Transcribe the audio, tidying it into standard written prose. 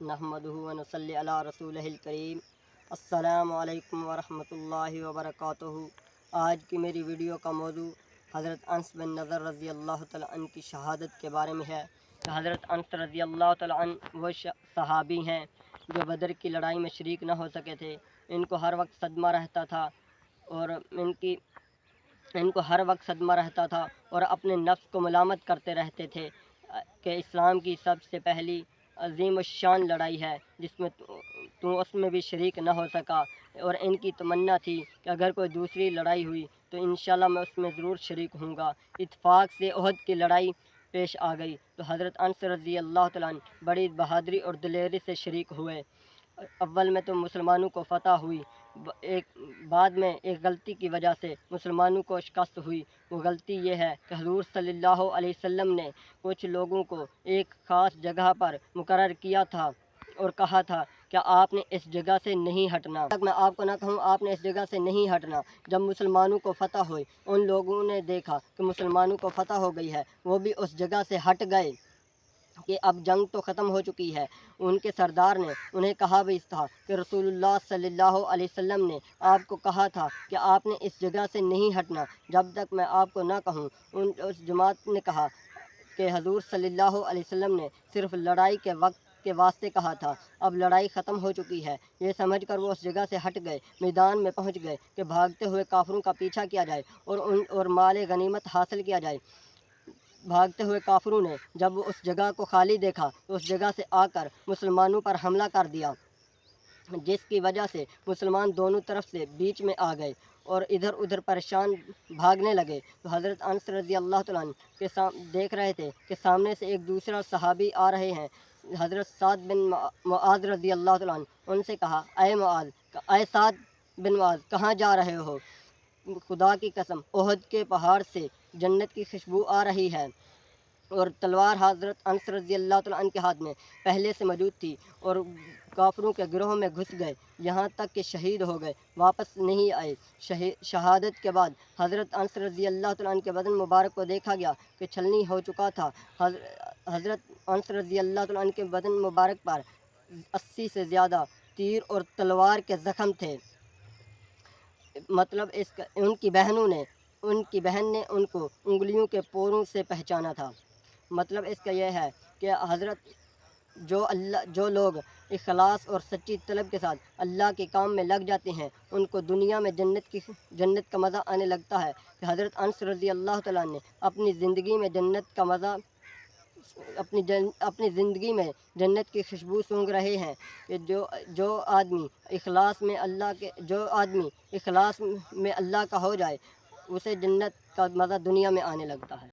नहमदुहु व नसल्ली अला रसूलिहिल करीम। अस्सलामु अलैकुम व रहमतुल्लाहि व बरकातुहू। आज की मेरी वीडियो का मौजू हज़रत अनस बिन नज़र रज़ी अल्लाह तआला अन्हु की शहादत के बारे में है। तो हज़रत अनस रज़ी अल्लाह तआला अन्हु वो सहाबी हैं जो बदर की लड़ाई में शरीक न हो सके थे। इनको हर वक्त सदमा रहता था और इनको हर वक्त सदमा रहता था और अपने नफ्स को मलामत करते रहते थे कि इस्लाम की सबसे पहली अजीम शान लड़ाई है जिसमें तू उसमें भी शरीक न हो सका। और इनकी तमन्ना थी कि अगर कोई दूसरी लड़ाई हुई तो इंशाल्लाह मैं उसमें ज़रूर शरीक हूँगा। इत्फाक से उहद की लड़ाई पेश आ गई तो हज़रत अनस रज़ी अल्लाह तआला अन्हु बड़ी बहादुरी और दिलेरी से शरीक हुए। अव्वल में तो मुसलमानों को फ़तह हुई, बाद में एक गलती की वजह से मुसलमानों को शिकस्त हुई। वो गलती ये है कि हुज़ूर सल्लल्लाहु अलैहि वसल्लम ने कुछ लोगों को एक ख़ास जगह पर मुकर्रर किया था और कहा था कि आपने इस जगह से नहीं हटना, तक मैं आपको ना कहूँ आपने इस जगह से नहीं हटना। जब मुसलमानों को फ़तह हुई, उन लोगों ने देखा कि मुसलमानों को फ़तह हो गई है, वो भी उस जगह से हट गए कि अब जंग तो ख़त्म हो चुकी है। उनके सरदार ने उन्हें कहा भी था कि रसूलुल्लाह सल्लल्लाहु अलैहि वसल्लम ने आपको कहा था कि आपने इस जगह से नहीं हटना जब तक मैं आपको ना कहूँ। उस जमात ने कहा कि हजूर सल्लल्लाहु अलैहि वसल्लम ने सिर्फ लड़ाई के वक्त के वास्ते कहा था, अब लड़ाई ख़त्म हो चुकी है। ये समझकर वो उस जगह से हट गए, मैदान में पहुंच गए कि भागते हुए काफिरों का पीछा किया जाए और माल गनीमत हासिल किया जाए। भागते हुए काफिरों ने जब उस जगह को खाली देखा तो उस जगह से आकर मुसलमानों पर हमला कर दिया, जिसकी वजह से मुसलमान दोनों तरफ से बीच में आ गए और इधर उधर परेशान भागने लगे। तो हज़रत अनस रज़ी अल्लाह तआला अन्हु के देख रहे थे कि सामने से एक दूसरा सहाबी आ रहे हैं। हज़रत साद बिन मुआज़ रज़ी अल्लाह तआला अन्हु उनसे कहा, अय साद बिन मुआज़ कहाँ जा रहे हो? खुदा की कसम ओहद के पहाड़ से जन्नत की खुशबू आ रही है। और तलवार हज़रत अनस रज़ी अल्लाह तआला अन्हु के हाथ में पहले से मौजूद थी और काफिरों के गिरोह में घुस गए, यहाँ तक कि शहीद हो गए, वापस नहीं आए। शहादत के बाद हज़रत अनस रज़ी अल्लाह तआला अन्हु के बदन मुबारक को देखा गया कि छलनी हो चुका था। हज़रत अनस रज़ी अल्लाह तआला अन्हु के बदन मुबारक पर 80 से ज़्यादा तीर और तलवार के ज़ख्म थे। मतलब उनकी बहन ने उनको उंगलियों के पोरों से पहचाना था। मतलब इसका यह है कि हज़रत जो लोग इखलास और सच्ची तलब के साथ अल्लाह के काम में लग जाते हैं, उनको दुनिया में जन्नत का मज़ा आने लगता है। कि हज़रत अनस रज़ी अल्लाह तआला ने अपनी ज़िंदगी में जन्नत का मज़ा अपनी ज़िंदगी में जन्नत की खुशबू सूंघ रहे हैं कि जो आदमी इखलास में अल्लाह का हो जाए, उसे जन्नत का मज़ा दुनिया में आने लगता है।